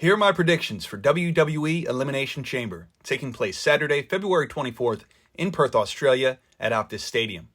Here are my predictions for WWE Elimination Chamber, taking place Saturday, February 24th in Perth, Australia at Optus Stadium.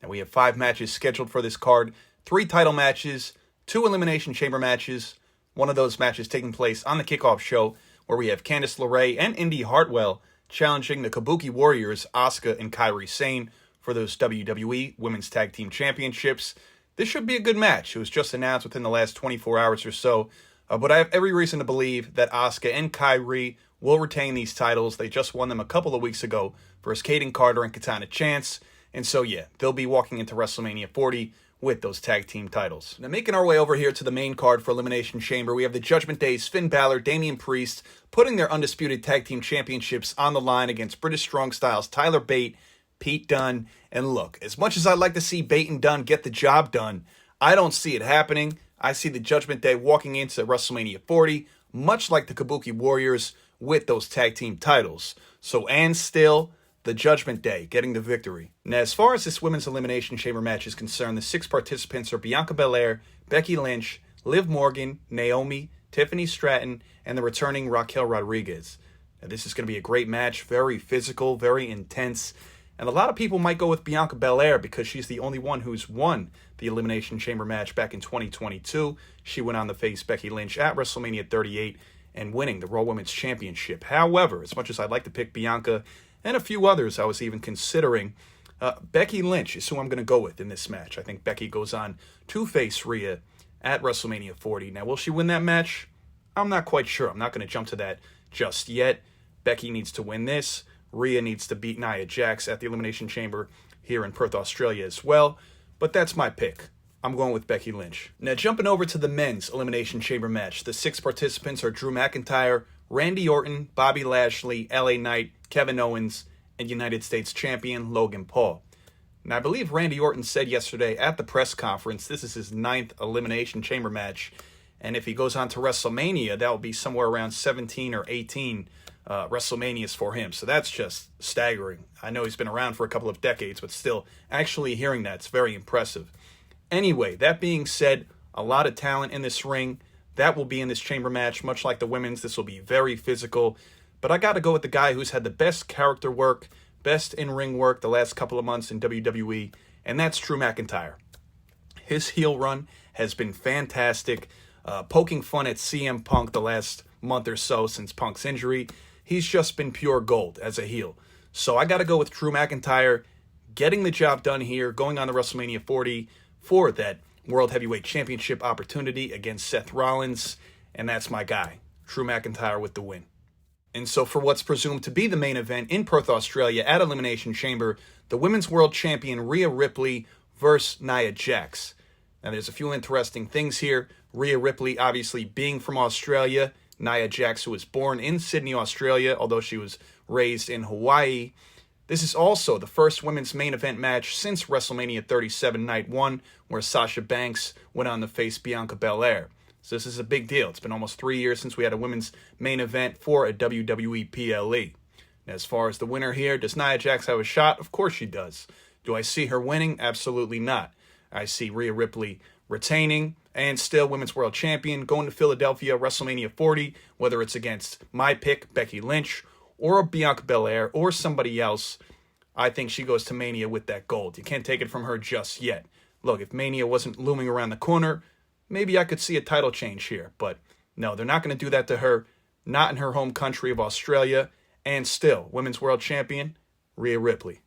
Now we have 5 matches scheduled for this card, 3 title matches, 2 Elimination Chamber matches, one of those matches taking place on the kickoff show where we have Candice LeRae and Indi Hartwell challenging the Kabuki Warriors, Asuka and Kairi Sane, for those WWE Women's Tag Team Championships. This should be a good match. It was just announced within the last 24 hours or so. But I have every reason to believe that Asuka and Kairi will retain these titles. They just won them a couple of weeks ago versus Kaden Carter and Katana Chance. And so, yeah, they'll be walking into WrestleMania 40 with those tag team titles. Now, making our way over here to the main card for Elimination Chamber, we have the Judgment Day's Finn Balor, Damian Priest, putting their Undisputed Tag Team Championships on the line against British Strong Styles Tyler Bate, Pete Dunne. And look, as much as I'd like to see Bate and Dunne get the job done, I don't see it happening. I see the Judgment Day walking into WrestleMania 40, much like the Kabuki Warriors, with those tag team titles. So, and still, the Judgment Day getting the victory. Now, as far as this Women's Elimination Chamber match is concerned, the 6 participants are Bianca Belair, Becky Lynch, Liv Morgan, Naomi, Tiffany Stratton, and the returning Raquel Rodriguez. Now, this is going to be a great match, very physical, very intense. And a lot of people might go with Bianca Belair because she's the only one who's won the Elimination Chamber match back in 2022. She went on to face Becky Lynch at WrestleMania 38 and winning the Raw Women's Championship. However, as much as I'd like to pick Bianca and a few others I was even considering, Becky Lynch is who I'm going to go with in this match. I think Becky goes on to face Rhea at WrestleMania 40. Now, will she win that match? I'm not quite sure. I'm not going to jump to that just yet. Becky needs to win this. Rhea needs to beat Nia Jax at the Elimination Chamber here in Perth, Australia as well. But that's my pick. I'm going with Becky Lynch. Now, jumping over to the men's Elimination Chamber match, the 6 participants are Drew McIntyre, Randy Orton, Bobby Lashley, LA Knight, Kevin Owens, and United States Champion Logan Paul. Now, I believe Randy Orton said yesterday at the press conference this is his 9th Elimination Chamber match. And if he goes on to WrestleMania, that will be somewhere around 17 or 18 WrestleManias for him. So that's just staggering. I know he's been around for a couple of decades, but still, actually hearing that's very impressive. Anyway, that being said, a lot of talent in this ring. That will be in this chamber match, much like the women's. This will be very physical. But I got to go with the guy who's had the best character work, best in-ring work the last couple of months in WWE, and that's Drew McIntyre. His heel run has been fantastic, poking fun at CM Punk the last month or so since Punk's injury. He's just been pure gold as a heel. So I got to go with Drew McIntyre getting the job done here, going on to WrestleMania 40 for that World Heavyweight Championship opportunity against Seth Rollins. And that's my guy, Drew McIntyre with the win. And so for what's presumed to be the main event in Perth, Australia at Elimination Chamber, the Women's World Champion Rhea Ripley versus Nia Jax. Now there's a few interesting things here. Rhea Ripley obviously being from Australia, Nia Jax, who was born in Sydney, Australia, although she was raised in Hawaii. This is also the first women's main event match since WrestleMania 37 Night 1, where Sasha Banks went on to face Bianca Belair. So this is a big deal. It's been almost 3 years since we had a women's main event for a WWE PLE. And as far as the winner here, does Nia Jax have a shot? Of course she does. Do I see her winning? Absolutely not. I see Rhea Ripley retaining and still Women's World Champion, going to Philadelphia, WrestleMania 40, whether it's against my pick, Becky Lynch, or Bianca Belair, or somebody else. I think she goes to Mania with that gold. You can't take it from her just yet. Look, if Mania wasn't looming around the corner, maybe I could see a title change here. But no, they're not going to do that to her, not in her home country of Australia, and still, Women's World Champion, Rhea Ripley.